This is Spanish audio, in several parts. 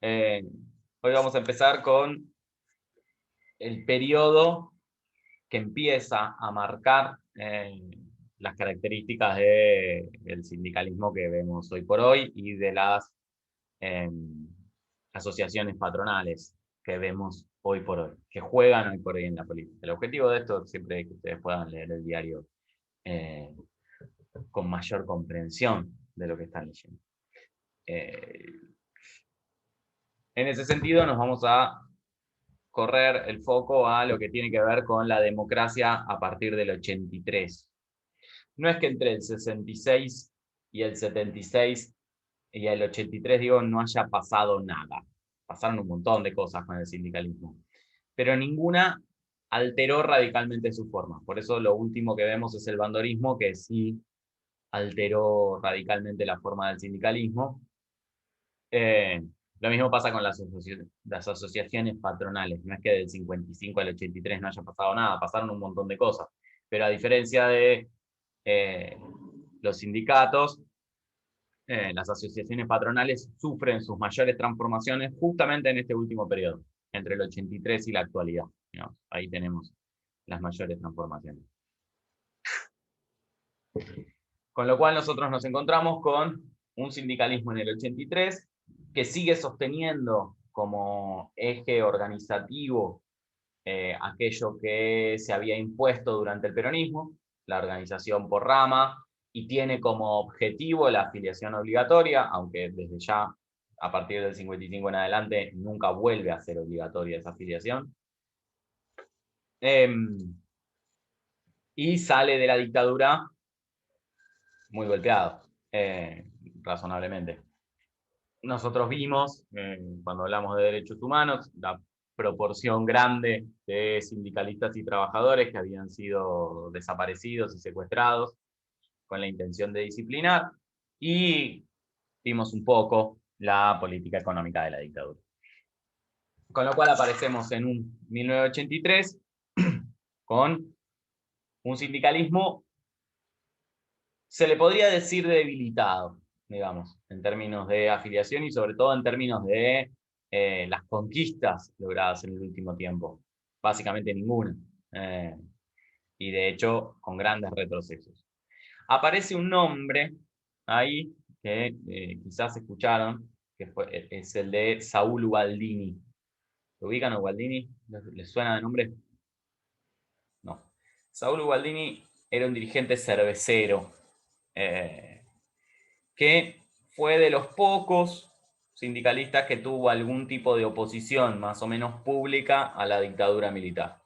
Hoy vamos a empezar con el periodo que empieza a marcar las características del sindicalismo que vemos hoy por hoy y de las eh, asociaciones patronales que vemos hoy por hoy, que juegan hoy por hoy en la política. El objetivo de esto siempre es que ustedes puedan leer el diario eh, con mayor comprensión de lo que están leyendo. En ese sentido nos vamos a correr el foco a lo que tiene que ver con la democracia a partir del 83. No es que entre el 66 y el 76 y el 83, digo, no haya pasado nada. Pasaron un montón de cosas con el sindicalismo, pero ninguna alteró radicalmente su forma. Por eso lo último que vemos es el bandorismo, que sí alteró radicalmente la forma del sindicalismo. Lo mismo pasa con las asociaciones patronales. No es que del 55 al 83 no haya pasado nada, pasaron un montón de cosas. Pero a diferencia de los sindicatos, las asociaciones patronales sufren sus mayores transformaciones justamente en este último periodo, entre el 83 y la actualidad. Digamos, ahí tenemos las mayores transformaciones. Con lo cual nosotros nos encontramos con un sindicalismo en el 83 que sigue sosteniendo como eje organizativo aquello que se había impuesto durante el peronismo, la organización por rama, y tiene como objetivo la afiliación obligatoria, aunque desde ya, a partir del 55 en adelante, nunca vuelve a ser obligatoria esa afiliación. Y sale de la dictadura muy golpeado, razonablemente. Nosotros vimos, cuando hablamos de derechos humanos, la proporción grande de sindicalistas y trabajadores que habían sido desaparecidos y secuestrados con la intención de disciplinar, y vimos un poco la política económica de la dictadura. Con lo cual aparecemos en un 1983 con un sindicalismo, se le podría decir debilitado, digamos, en términos de afiliación y sobre todo en términos de las conquistas logradas en el último tiempo. Básicamente ninguna. Y de hecho, con grandes retrocesos. Aparece un nombre ahí que quizás escucharon, que es el de Saúl Ubaldini. ¿Lo ubican a Ubaldini? ¿Les suena de nombre? No. Saúl Ubaldini era un dirigente cervecero, que fue de los pocos sindicalistas que tuvo algún tipo de oposición más o menos pública a la dictadura militar.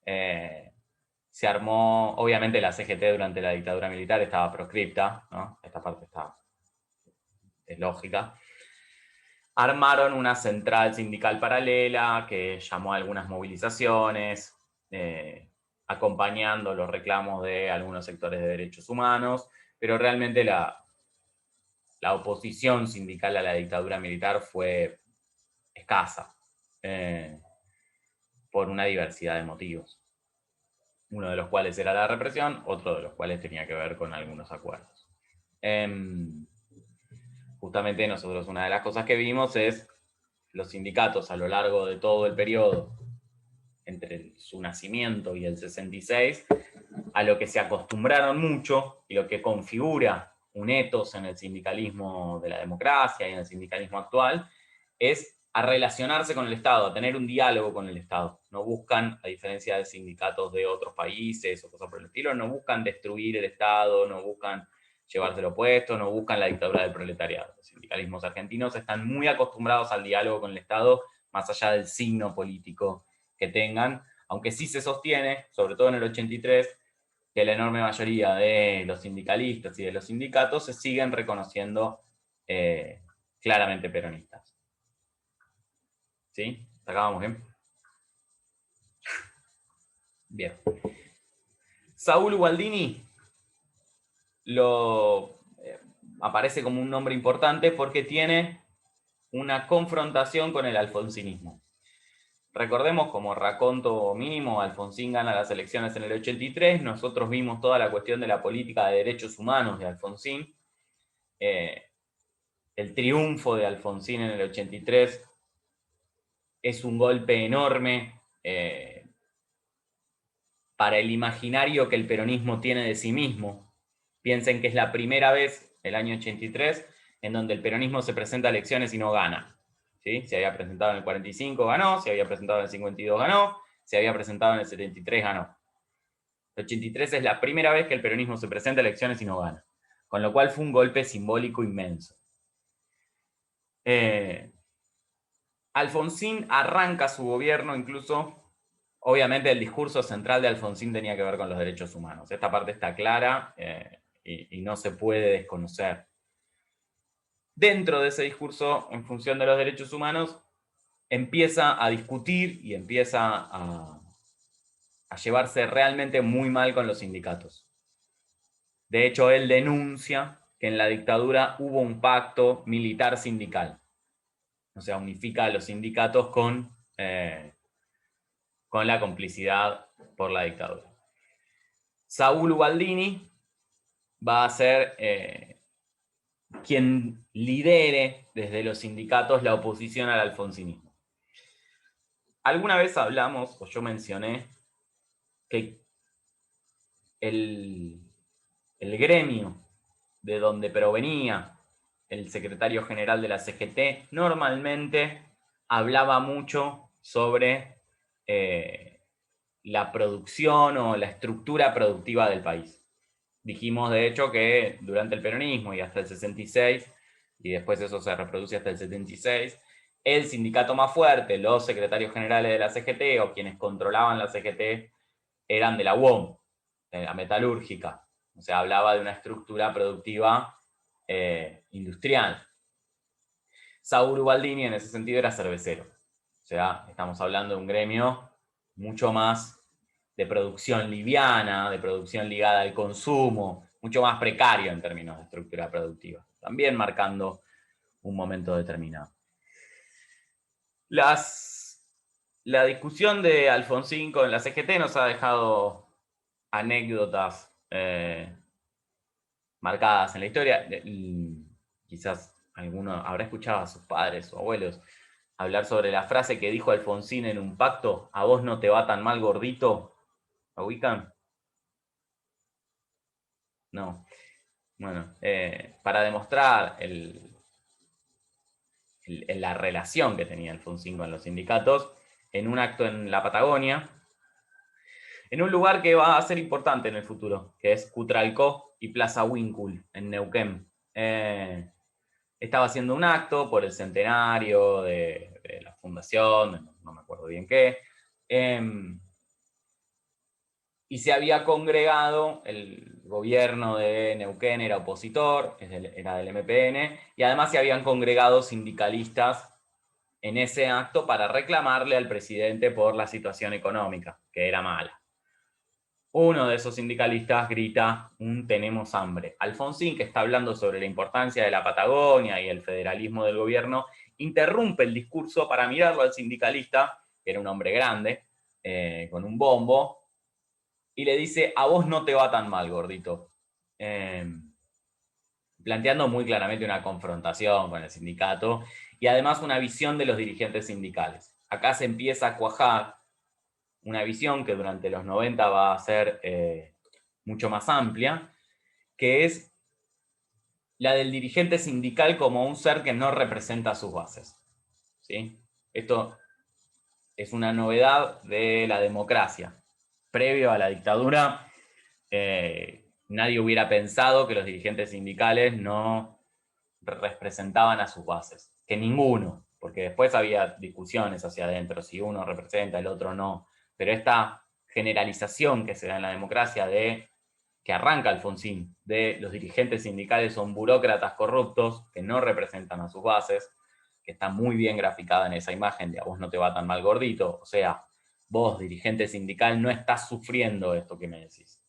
Se armó, obviamente la CGT durante la dictadura militar estaba proscripta, ¿no? Esta parte es lógica. Armaron una central sindical paralela que llamó a algunas movilizaciones, acompañando los reclamos de algunos sectores de derechos humanos, pero realmente la oposición sindical a la dictadura militar fue escasa, por una diversidad de motivos. Uno de los cuales era la represión, otro de los cuales tenía que ver con algunos acuerdos. Justamente nosotros una de las cosas que vimos es los sindicatos a lo largo de todo el periodo entre su nacimiento y el 66, a lo que se acostumbraron mucho y lo que configura un etos en el sindicalismo de la democracia y en el sindicalismo actual, es a relacionarse con el Estado, a tener un diálogo con el Estado. No buscan, a diferencia de sindicatos de otros países o cosas por el estilo, no buscan destruir el Estado, no buscan llevárselo puesto, no buscan la dictadura del proletariado. Los sindicalismos argentinos están muy acostumbrados al diálogo con el Estado, más allá del signo político que tengan, aunque sí se sostiene, sobre todo en el 83, que la enorme mayoría de los sindicalistas y de los sindicatos se siguen reconociendo claramente peronistas. ¿Sí? ¿Hasta acá vamos bien? Bien. Saúl Ubaldini aparece como un nombre importante porque tiene una confrontación con el alfonsinismo. Recordemos, como raconto mínimo, Alfonsín gana las elecciones en el 83, nosotros vimos toda la cuestión de la política de derechos humanos de Alfonsín, el triunfo de Alfonsín en el 83 es un golpe enorme para el imaginario que el peronismo tiene de sí mismo. Piensen que es la primera vez, el año 83, en donde el peronismo se presenta a elecciones y no gana. ¿Sí? Se había presentado en el 45, ganó, se había presentado en el 52, ganó, se había presentado en el 73, ganó. El 83 es la primera vez que el peronismo se presenta a elecciones y no gana. Con lo cual fue un golpe simbólico inmenso. Alfonsín arranca su gobierno, incluso, obviamente el discurso central de Alfonsín tenía que ver con los derechos humanos. Esta parte está clara y no se puede desconocer. Dentro de ese discurso, en función de los derechos humanos, empieza a discutir y empieza a llevarse realmente muy mal con los sindicatos. De hecho, él denuncia que en la dictadura hubo un pacto militar sindical. O sea, unifica a los sindicatos con la complicidad por la dictadura. Saúl Ubaldini va a ser quien lidere desde los sindicatos la oposición al alfonsinismo. Alguna vez hablamos, o yo mencioné, que el gremio de donde provenía el secretario general de la CGT normalmente hablaba mucho sobre la producción o la estructura productiva del país. Dijimos, de hecho, que durante el peronismo y hasta el 66, y después eso se reproduce hasta el 76, el sindicato más fuerte, los secretarios generales de la CGT o quienes controlaban la CGT eran de la UOM, de la metalúrgica. O sea, hablaba de una estructura productiva industrial. Saúl Ubaldini en ese sentido era cervecero. O sea, estamos hablando de un gremio mucho más de producción liviana, de producción ligada al consumo, mucho más precario en términos de estructura productiva, también marcando un momento determinado. La discusión de Alfonsín con la CGT nos ha dejado anécdotas marcadas en la historia. Quizás alguno habrá escuchado a sus padres o abuelos hablar sobre la frase que dijo Alfonsín en un pacto: a vos no te va tan mal, gordito. ¿Lo ubican? No. Bueno, para demostrar la relación que tenía Alfonsín con los sindicatos, en un acto en la Patagonia, en un lugar que va a ser importante en el futuro, que es Cutralcó y Plaza Winkul, en Neuquén. Estaba haciendo un acto por el centenario de la fundación, no me acuerdo bien qué, y se había congregado, el gobierno de Neuquén era opositor, era del MPN, y además se habían congregado sindicalistas en ese acto para reclamarle al presidente por la situación económica, que era mala. Uno de esos sindicalistas grita un "tenemos hambre". Alfonsín, que está hablando sobre la importancia de la Patagonia y el federalismo del gobierno, interrumpe el discurso para mirarlo al sindicalista, que era un hombre grande, con un bombo, y le dice: a vos no te va tan mal, gordito. Planteando muy claramente una confrontación con el sindicato y además una visión de los dirigentes sindicales. Acá se empieza a cuajar una visión que durante los 90 va a ser mucho más amplia, que es la del dirigente sindical como un ser que no representa a sus bases. ¿Sí? Esto es una novedad de la democracia. Previo a la dictadura, nadie hubiera pensado que los dirigentes sindicales no representaban a sus bases, que ninguno, porque después había discusiones hacia adentro, si uno representa, el otro no, pero esta generalización que se da en la democracia que arranca Alfonsín, de los dirigentes sindicales son burócratas corruptos que no representan a sus bases, que está muy bien graficada en esa imagen de "a vos no te va tan mal, gordito", o sea, vos, dirigente sindical, no estás sufriendo esto que me decís,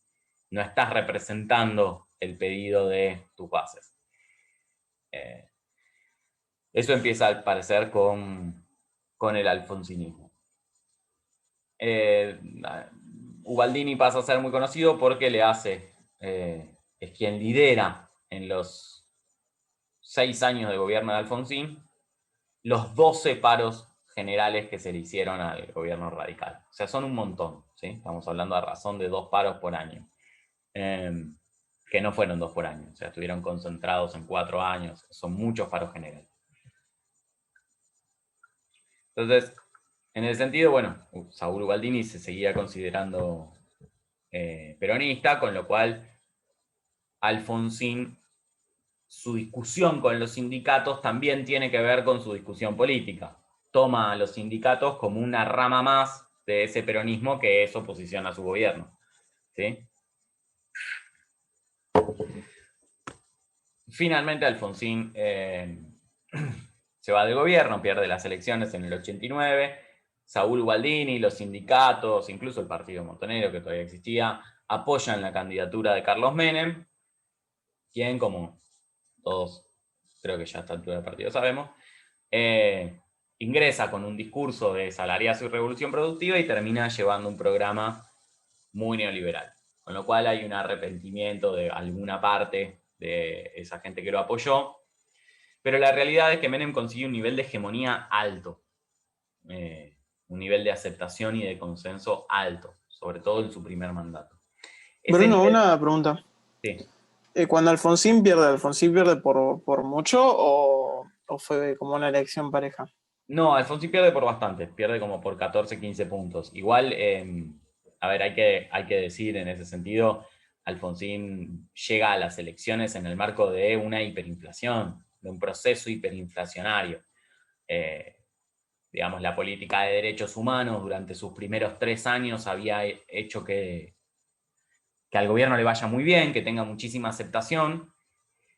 no estás representando el pedido de tus bases. Eso empieza a parecer con el alfonsinismo. Ubaldini pasa a ser muy conocido porque es quien lidera en los 6 años de gobierno de Alfonsín, los 12 paros generales que se le hicieron al gobierno radical. O sea, son un montón, ¿sí? Estamos hablando a razón de 2 paros por año. Que no fueron 2 por año, o sea, estuvieron concentrados en 4 años, son muchos paros generales. Entonces, en ese sentido, bueno, Saúl Ubaldini se seguía considerando peronista, con lo cual Alfonsín, su discusión con los sindicatos también tiene que ver con su discusión política. Toma a los sindicatos como una rama más de ese peronismo que es oposición a su gobierno, ¿sí? Finalmente Alfonsín se va del gobierno, pierde las elecciones en el 89, Saúl Ubaldini, los sindicatos, incluso el partido montonero que todavía existía, apoyan la candidatura de Carlos Menem, quien, como todos creo que ya a esta altura del partido sabemos, ingresa con un discurso de salariazo y revolución productiva y termina llevando un programa muy neoliberal. Con lo cual hay un arrepentimiento de alguna parte de esa gente que lo apoyó. Pero la realidad es que Menem consiguió un nivel de hegemonía alto. Un nivel de aceptación y de consenso alto, sobre todo en su primer mandato. Ese Bruno, nivel, una pregunta. sí. Cuando Alfonsín pierde por mucho o fue como una elección pareja? No, Alfonsín pierde por bastante, pierde como por 14, 15 puntos. Igual, a ver, hay que decir en ese sentido, Alfonsín llega a las elecciones en el marco de una hiperinflación, de un proceso hiperinflacionario. Digamos, la política de derechos humanos durante sus primeros 3 años había hecho que al gobierno le vaya muy bien, que tenga muchísima aceptación.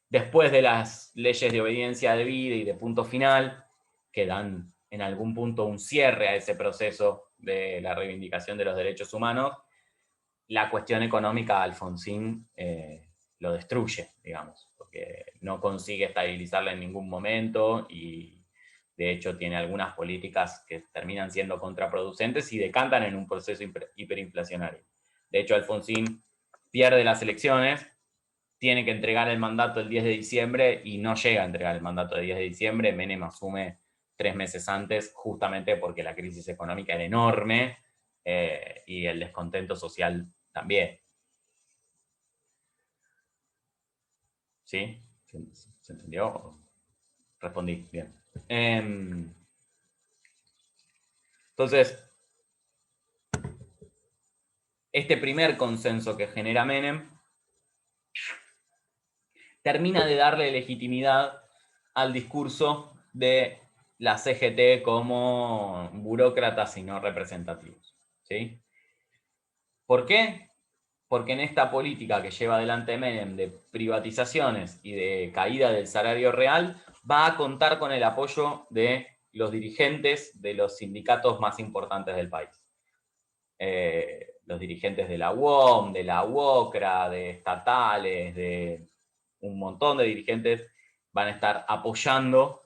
Después de las leyes de obediencia debida y de punto final, que dan en algún punto un cierre a ese proceso de la reivindicación de los derechos humanos, la cuestión económica Alfonsín lo destruye, digamos, porque no consigue estabilizarla en ningún momento y de hecho tiene algunas políticas que terminan siendo contraproducentes y decantan en un proceso hiperinflacionario. De hecho, Alfonsín pierde las elecciones, tiene que entregar el mandato el 10 de diciembre y no llega a entregar el mandato el 10 de diciembre. Menem asume 3 meses antes, justamente porque la crisis económica era enorme y el descontento social también. ¿Sí? ¿Se entendió? Respondí bien. Entonces, este primer consenso que genera Menem termina de darle legitimidad al discurso de la CGT como burócratas y no representativos. ¿Sí? ¿Por qué? Porque en esta política que lleva adelante Menem de privatizaciones y de caída del salario real, va a contar con el apoyo de los dirigentes de los sindicatos más importantes del país. Los dirigentes de la UOM, de la UOCRA, de estatales, de un montón de dirigentes van a estar apoyando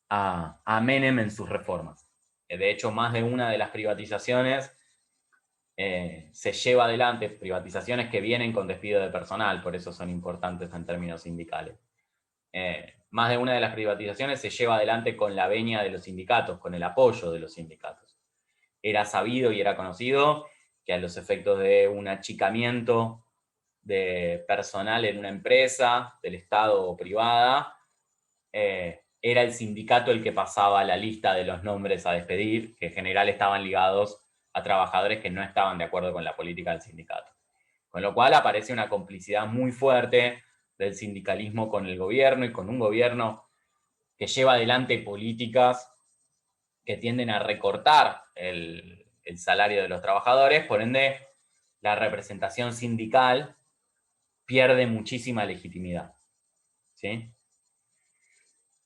a Menem en sus reformas. De hecho, más de una de las privatizaciones se lleva adelante, privatizaciones que vienen con despido de personal, por eso son importantes en términos sindicales. Más de una de las privatizaciones se lleva adelante con la venia de los sindicatos, con el apoyo de los sindicatos. Era sabido y era conocido que a los efectos de un achicamiento de personal en una empresa, del Estado o privada, era el sindicato el que pasaba la lista de los nombres a despedir, que en general estaban ligados a trabajadores que no estaban de acuerdo con la política del sindicato. Con lo cual aparece una complicidad muy fuerte del sindicalismo con el gobierno y con un gobierno que lleva adelante políticas que tienden a recortar el salario de los trabajadores, por ende la representación sindical pierde muchísima legitimidad. ¿Sí?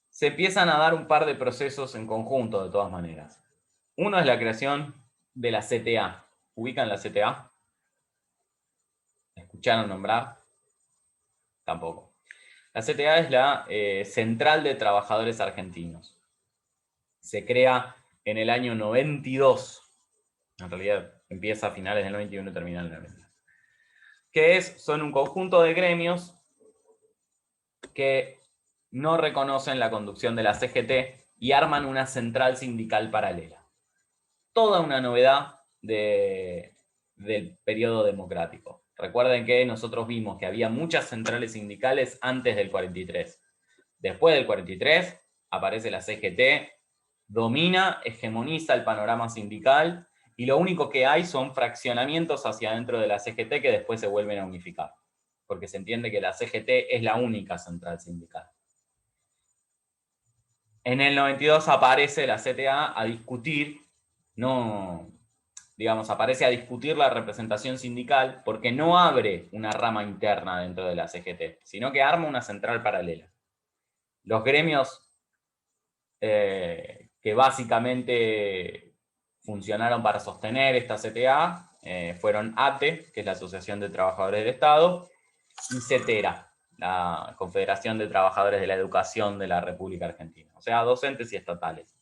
Se empiezan a dar un par de procesos en conjunto de todas maneras. Uno es la creación de la CTA. ¿Ubican la CTA? ¿Escucharon nombrar? Tampoco. La CTA es la Central de Trabajadores Argentinos. Se crea en el año 92. En realidad empieza a finales del 91 y termina en el 90. Son un conjunto de gremios que no reconocen la conducción de la CGT y arman una central sindical paralela. Toda una novedad del periodo democrático. Recuerden que nosotros vimos que había muchas centrales sindicales antes del 43. Después del 43 aparece la CGT, domina, hegemoniza el panorama sindical y lo único que hay son fraccionamientos hacia adentro de la CGT que después se vuelven a unificar, porque se entiende que la CGT es la única central sindical. En el 92 aparece la CTA a discutir, aparece a discutir la representación sindical porque no abre una rama interna dentro de la CGT, sino que arma una central paralela. Los gremios que básicamente funcionaron para sostener esta CTA fueron ATE, que es la Asociación de Trabajadores del Estado, y CETERA, la Confederación de Trabajadores de la Educación de la República Argentina, o sea, docentes y estatales.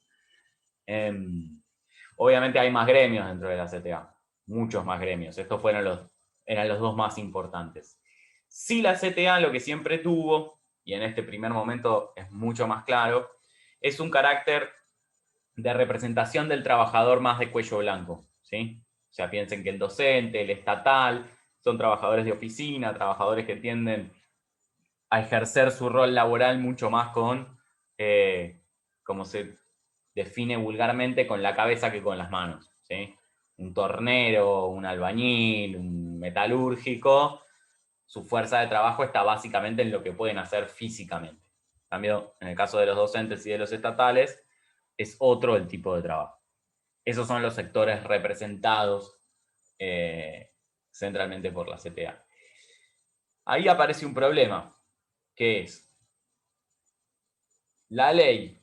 Obviamente hay más gremios dentro de la CTA, muchos más gremios, estos eran los dos más importantes. Sí, la CTA lo que siempre tuvo, y en este primer momento es mucho más claro, es un carácter de representación del trabajador más de cuello blanco, ¿sí? O sea, piensen que el docente, el estatal, son trabajadores de oficina, trabajadores que tienden a ejercer su rol laboral mucho más con, como se define vulgarmente, con la cabeza que con las manos, ¿sí? Un tornero, un albañil, un metalúrgico, su fuerza de trabajo está básicamente en lo que pueden hacer físicamente. En cambio, en el caso de los docentes y de los estatales, es otro el tipo de trabajo. Esos son los sectores representados centralmente por la CTA. Ahí aparece un problema, que es la ley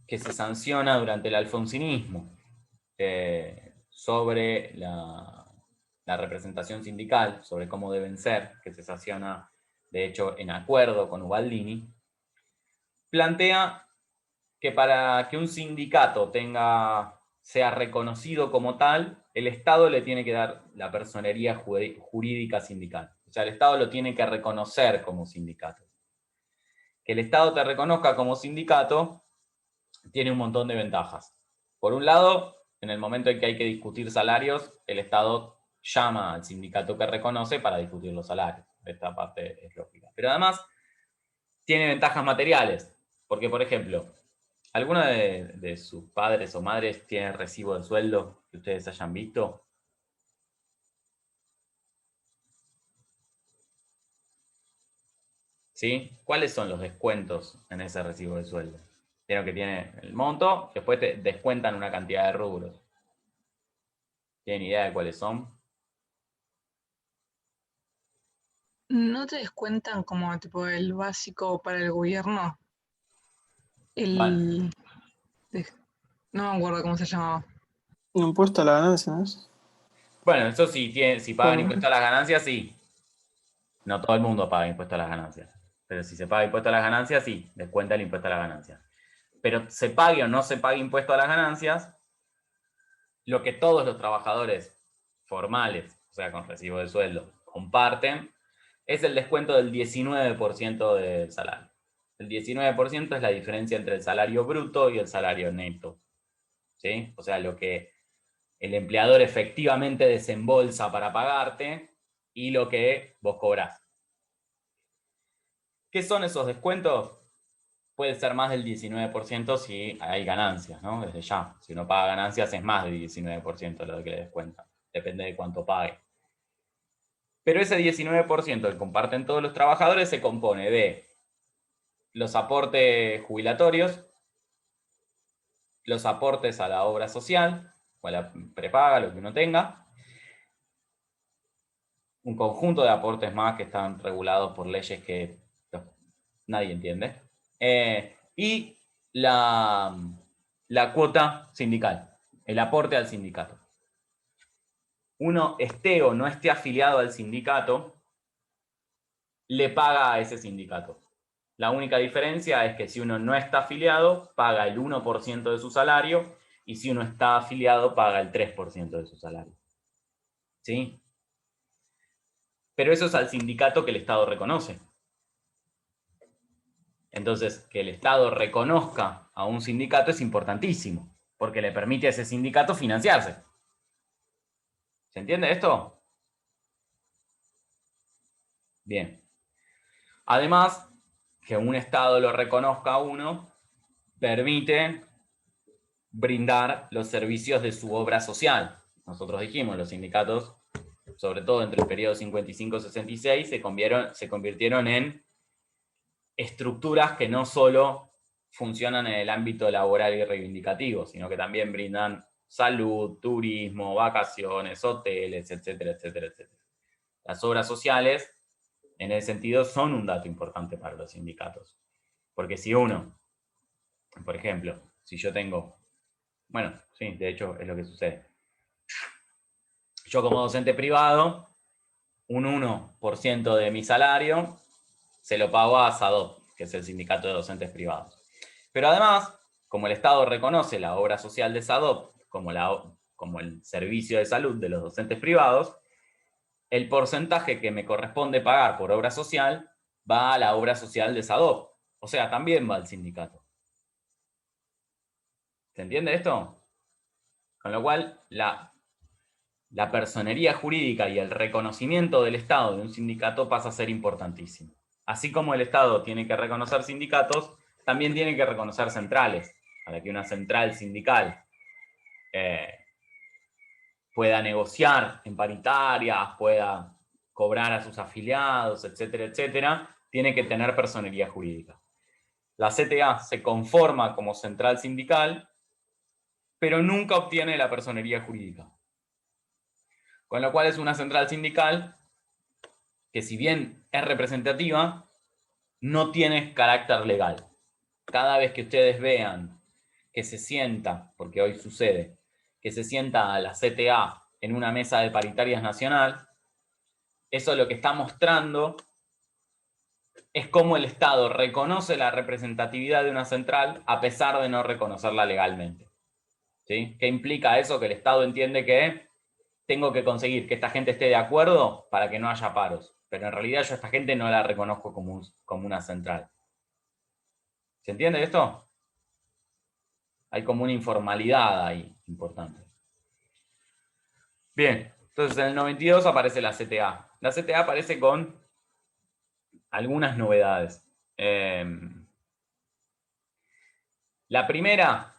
que se sanciona durante el alfonsinismo sobre la representación sindical, sobre cómo deben ser, que se sanciona, de hecho, en acuerdo con Ubaldini, plantea que para que un sindicato sea reconocido como tal, el Estado le tiene que dar la personería jurídica sindical. O sea, el Estado lo tiene que reconocer como sindicato. Que el Estado te reconozca como sindicato tiene un montón de ventajas. Por un lado, en el momento en que hay que discutir salarios, el Estado llama al sindicato que reconoce para discutir los salarios. Esta parte es lógica. Pero además, tiene ventajas materiales. Porque, por ejemplo, ¿alguno de sus padres o madres tiene recibo de sueldo que ustedes hayan visto? ¿Sí? ¿Cuáles son los descuentos en ese recibo de sueldo? Tienen que tiene el monto, después te descuentan una cantidad de rubros. ¿Tienen idea de cuáles son? ¿No te descuentan como tipo el básico para el gobierno? Bueno, El... de- No me acuerdo cómo se llamaba. Impuesto a la ganancia, ¿no es? bueno, eso sí, si pagan Bueno, impuesto a las ganancias, sí. No todo el mundo paga impuesto a las ganancias. Pero si se paga impuesto a las ganancias, sí, descuenta el impuesto a las ganancias. Pero se pague o no se pague impuesto a las ganancias, lo que todos los trabajadores formales, o sea, con recibo de sueldo, comparten, es el descuento del 19% del salario. El 19% es la diferencia entre el salario bruto y el salario neto. ¿Sí? O sea, lo que el empleador efectivamente desembolsa para pagarte y lo que vos cobrás. ¿Qué son esos descuentos? Puede ser más del 19% si hay ganancias, ¿no? Desde ya. Si uno paga ganancias es más del 19% lo que le descuentan. Depende de cuánto pague. Pero ese 19% que comparten todos los trabajadores se compone de los aportes jubilatorios, los aportes a la obra social, o a la prepaga, lo que uno tenga, un conjunto de aportes más que están regulados por leyes que nadie entiende, y la cuota sindical, el aporte al sindicato. Uno esté o no esté afiliado al sindicato, le paga a ese sindicato. La única diferencia es que si uno no está afiliado, paga el 1% de su salario, y si uno está afiliado, paga el 3% de su salario. ¿Sí? Pero eso es al sindicato que el Estado reconoce. Entonces, que el Estado reconozca a un sindicato es importantísimo, porque le permite a ese sindicato financiarse. ¿Se entiende esto? Bien. Además, que un Estado lo reconozca a uno, permite brindar los servicios de su obra social. Nosotros dijimos, los sindicatos, sobre todo entre el periodo 55-66, se convirtieron en estructuras que no solo funcionan en el ámbito laboral y reivindicativo, sino que también brindan salud, turismo, vacaciones, hoteles, etcétera, etcétera, etcétera. Las obras sociales, en ese sentido, son un dato importante para los sindicatos. Porque si uno, por ejemplo, si yo tengo, bueno, sí, de hecho es lo que sucede. Yo como docente privado, un 1% de mi salario se lo pago a SADOP, que es el sindicato de docentes privados. Pero además, como el Estado reconoce la obra social de SADOP como el servicio de salud de los docentes privados, el porcentaje que me corresponde pagar por obra social va a la obra social de SADOP. O sea, también va al sindicato. ¿Se entiende esto? Con lo cual, la personería jurídica y el reconocimiento del Estado de un sindicato pasa a ser importantísimo. Así como el Estado tiene que reconocer sindicatos, también tiene que reconocer centrales, para que una central sindical pueda negociar en paritarias, pueda cobrar a sus afiliados, etcétera, etcétera, tiene que tener personería jurídica. La CTA se conforma como central sindical, pero nunca obtiene la personería jurídica. Con lo cual es una central sindical que, si bien es representativa, no tiene carácter legal. Cada vez que ustedes vean que se sienta, porque hoy sucede, que se sienta a la CTA en una mesa de paritarias nacional, eso lo que está mostrando es cómo el Estado reconoce la representatividad de una central a pesar de no reconocerla legalmente. ¿Sí? ¿Qué implica eso? Que el Estado entiende que tengo que conseguir que esta gente esté de acuerdo para que no haya paros. Pero en realidad yo a esta gente no la reconozco como una central. ¿Se entiende esto? Hay como una informalidad ahí importante. Bien, entonces en el 92 aparece la CTA. La CTA aparece con algunas novedades. La primera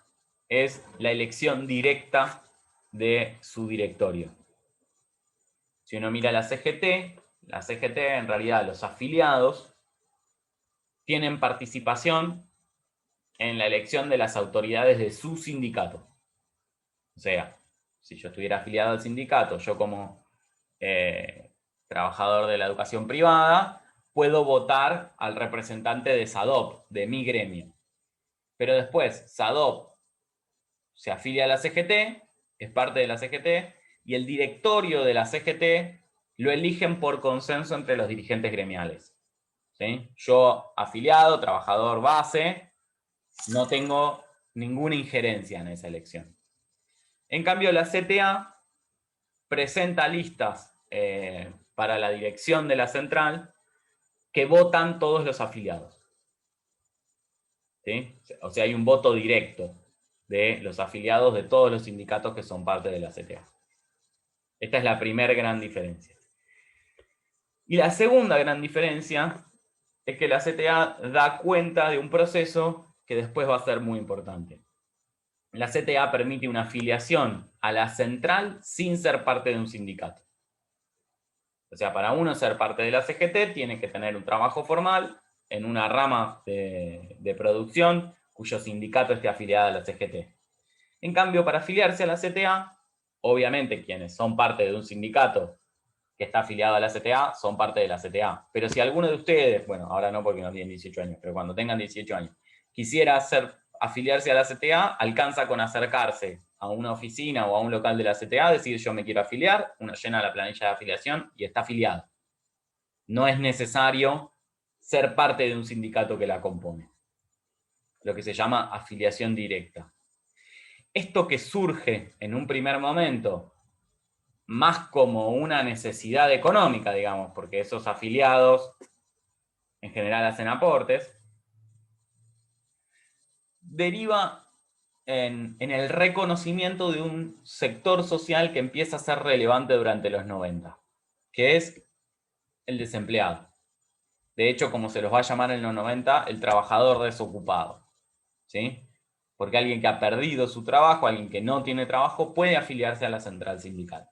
es la elección directa de su directorio. Si uno mira la CGT en realidad los afiliados tienen participación en la elección de las autoridades de su sindicato. O sea, si yo estuviera afiliado al sindicato, yo como trabajador de la educación privada, puedo votar al representante de SADOP, de mi gremio. Pero después, SADOP se afilia a la CGT, es parte de la CGT, y el directorio de la CGT lo eligen por consenso entre los dirigentes gremiales. ¿Sí? Yo, afiliado, trabajador base, no tengo ninguna injerencia en esa elección. En cambio, la CTA presenta listas para la dirección de la central que votan todos los afiliados. ¿Sí? O sea, hay un voto directo de los afiliados de todos los sindicatos que son parte de la CTA. Esta es la primera gran diferencia. Y la segunda gran diferencia es que la CTA da cuenta de un proceso que después va a ser muy importante. La CTA permite una afiliación a la central sin ser parte de un sindicato. O sea, para uno ser parte de la CGT tiene que tener un trabajo formal en una rama de producción cuyo sindicato esté afiliado a la CGT. En cambio, para afiliarse a la CTA, obviamente quienes son parte de un sindicato que está afiliado a la CTA son parte de la CTA. Pero si alguno de ustedes, bueno, ahora no porque no tienen 18 años, pero cuando tengan 18 años, quisiera afiliarse a la CTA, alcanza con acercarse a una oficina o a un local de la CTA, decir yo me quiero afiliar, uno llena la planilla de afiliación y está afiliado. No es necesario ser parte de un sindicato que la compone. Lo que se llama afiliación directa. Esto que surge en un primer momento más como una necesidad económica, digamos, porque esos afiliados en general hacen aportes, deriva en el reconocimiento de un sector social que empieza a ser relevante durante los 90, que es el desempleado. De hecho, como se los va a llamar en los 90, el trabajador desocupado, ¿sí? Porque alguien que ha perdido su trabajo, alguien que no tiene trabajo, puede afiliarse a la central sindical.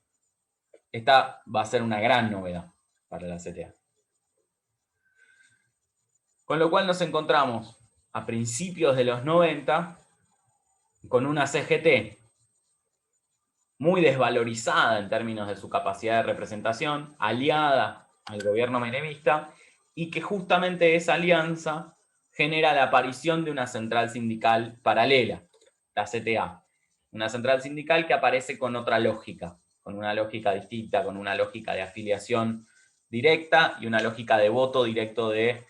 Esta va a ser una gran novedad para la CTA. Con lo cual nos encontramos a principios de los 90 con una CGT muy desvalorizada en términos de su capacidad de representación, aliada al gobierno menemista, y que justamente esa alianza genera la aparición de una central sindical paralela, la CTA. Una central sindical que aparece con otra lógica, con una lógica distinta, con una lógica de afiliación directa y una lógica de voto directo de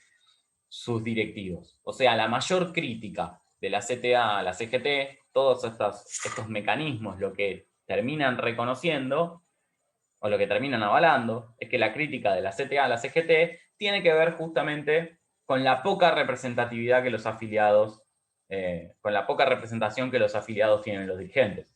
sus directivos. O sea, la mayor crítica de la CTA a la CGT, todos estos mecanismos, lo que terminan reconociendo, o lo que terminan avalando, es que la crítica de la CTA a la CGT tiene que ver justamente con la poca representatividad que los afiliados, con la poca representación que los afiliados tienen los dirigentes,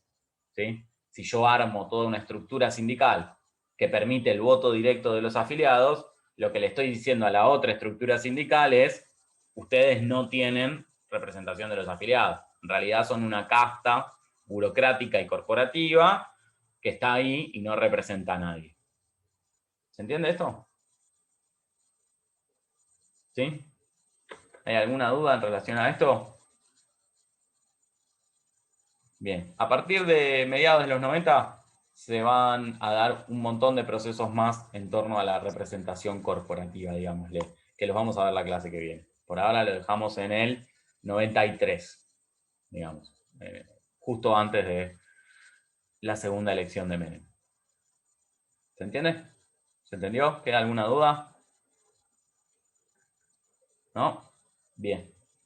¿sí? Si yo armo toda una estructura sindical que permite el voto directo de los afiliados, lo que le estoy diciendo a la otra estructura sindical es, ustedes no tienen representación de los afiliados. En realidad son una casta burocrática y corporativa que está ahí y no representa a nadie. ¿Se entiende esto? ¿Sí? ¿Hay alguna duda en relación a esto? Bien, a partir de mediados de los 90 se van a dar un montón de procesos más en torno a la representación corporativa, digámosle, que los vamos a ver la clase que viene. Por ahora lo dejamos en el 93, digamos, justo antes de la segunda elección de Menem. ¿Se entiende? ¿Se entendió? ¿Queda alguna duda? ¿No? Bien.